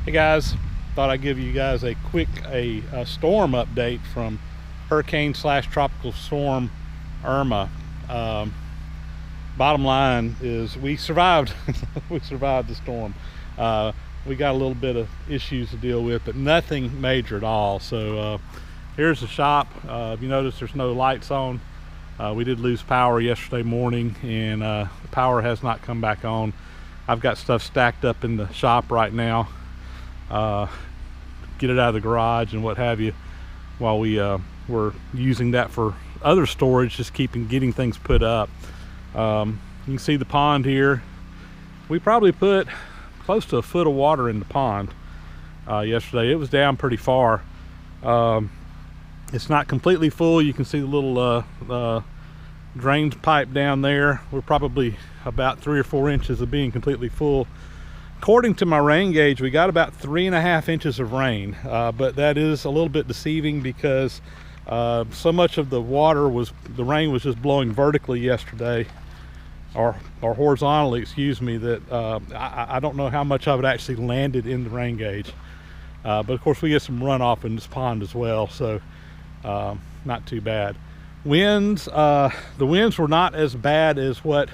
Hey guys, thought I'd give you guys a quick storm update from hurricane slash tropical storm Irma. Bottom line is we survived. We survived the storm. We got a little bit of issues to deal with, but nothing major at all. So here's the shop. If you notice, there's no lights on. We did lose power yesterday morning, and the power has not come back on. I've got stuff stacked up in the shop right now. Get it out of the garage and what have you, while we were using that for other storage, just getting things put up. You can see the pond here. We probably put close to a foot of water in the pond yesterday. It was down pretty far. It's not completely full. You can see the little drain pipe down there. We're probably about 3 or 4 inches of being completely full. According to my rain gauge, we got about 3.5 inches of rain, but that is a little bit deceiving because so much of the rain was just blowing vertically yesterday, or horizontally, excuse me, that I don't know how much of it actually landed in the rain gauge. But of course we get some runoff in this pond as well, so not too bad. Winds, the winds were not as bad as what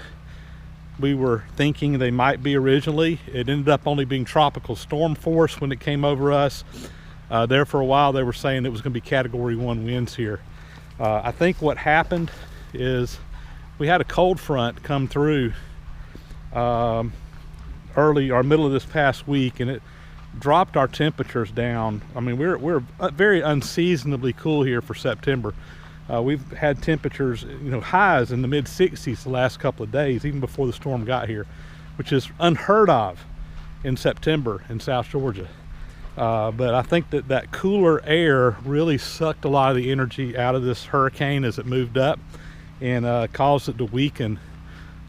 we were thinking they might be originally. It ended up only being tropical storm force when it came over us. There for a while they were saying it was going to be Category 1 winds here. I think what happened is we had a cold front come through early or middle of this past week, and it dropped our temperatures down. I mean, we're very unseasonably cool here for September. We've had temperatures, highs in the mid 60s the last couple of days, even before the storm got here, which is unheard of in September in South Georgia. But I think that cooler air really sucked a lot of the energy out of this hurricane as it moved up, and caused it to weaken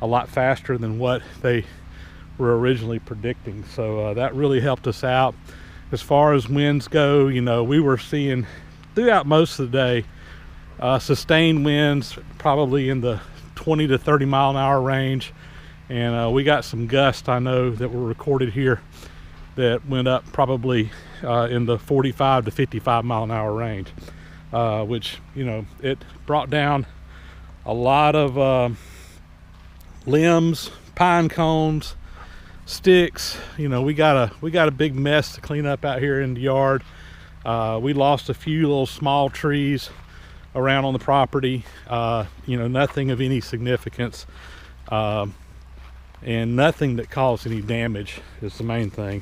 a lot faster than what they were originally predicting. So that really helped us out. As far as winds go, we were seeing throughout most of the day sustained winds, probably in the 20 to 30 mile an hour range, and we got some gusts I know that were recorded here that went up probably in the 45 to 55 mile an hour range, which it brought down a lot of limbs, pine cones, sticks. We got a big mess to clean up out here in the yard. We lost a few little small trees around on the property, nothing of any significance, and nothing that caused any damage is the main thing.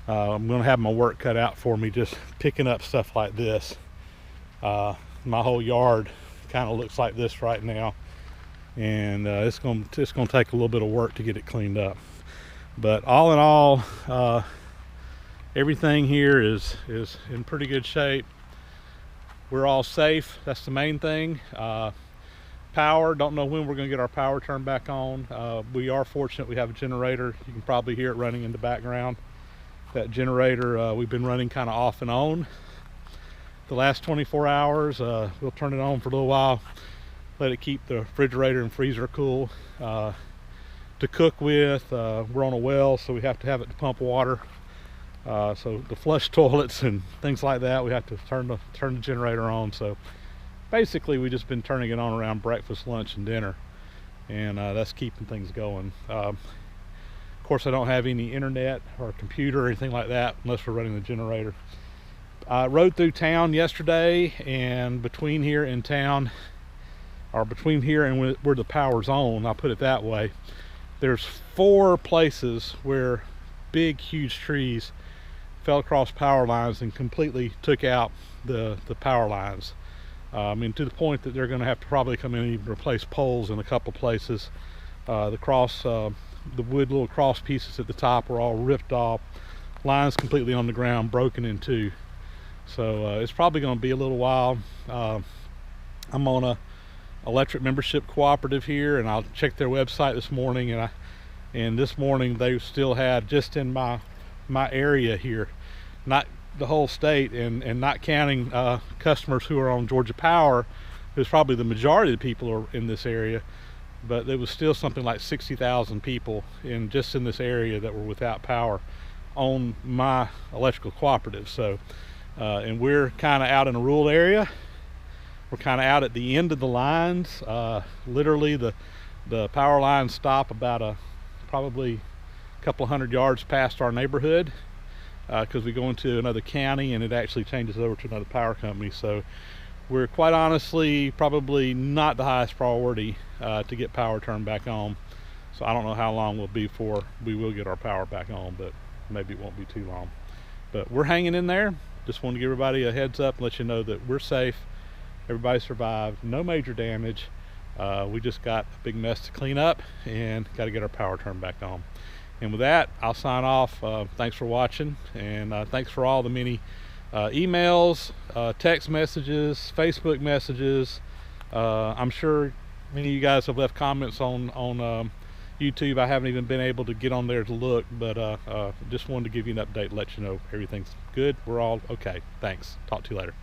I'm gonna have my work cut out for me just picking up stuff like this. My whole yard kind of looks like this right now, and it's gonna take a little bit of work to get it cleaned up. But all in all, everything here is in pretty good shape. We're all safe. That's the main thing. Power, don't know when we're going to get our power turned back on. We are fortunate we have a generator. You can probably hear it running in the background. That generator, we've been running kind of off and on the last 24 hours. We'll turn it on for a little while, let it keep the refrigerator and freezer cool. To cook with, we're on a well, so we have to have it to pump water. So to flush toilets and things like that, we have to turn the generator on. So basically we just been turning it on around breakfast, lunch, and dinner, and that's keeping things going. Of course, I don't have any internet or computer or anything like that unless we're running the generator. I rode through town yesterday, and between here and town, or between here and where the power's on, I'll put it that way, there's 4 places where big huge trees fell across power lines and completely took out the power lines. I mean, to the point that they're going to have to probably come in and even replace poles in a couple places. The wood little cross pieces at the top were all ripped off, lines completely on the ground, broken in two. So it's probably going to be a little while. I'm on a electric membership cooperative here, and I'll check their website this morning, and this morning they still had, just in my area here, not the whole state, and not counting customers who are on Georgia Power, who's probably the majority of the people are in this area, but there was still something like 60,000 people just in this area that were without power on my electrical cooperative. So and we're kind of out in a rural area. We're kind of out at the end of the lines. Literally the power lines stop about probably a couple hundred yards past our neighborhood, because we go into another county and it actually changes over to another power company. So we're quite honestly probably not the highest priority to get power turned back on. So I don't know how long will be before we will get our power back on, but maybe it won't be too long. But we're hanging in there. Just want to give everybody a heads up and let you know that we're safe. Everybody survived, no major damage. We just got a big mess to clean up and got to get our power turned back on. And with that, I'll sign off. Thanks for watching, and thanks for all the many emails, text messages, Facebook messages. I'm sure many of you guys have left comments on YouTube. I haven't even been able to get on there to look, but just wanted to give you an update, let you know everything's good. We're all okay. Thanks. Talk to you later.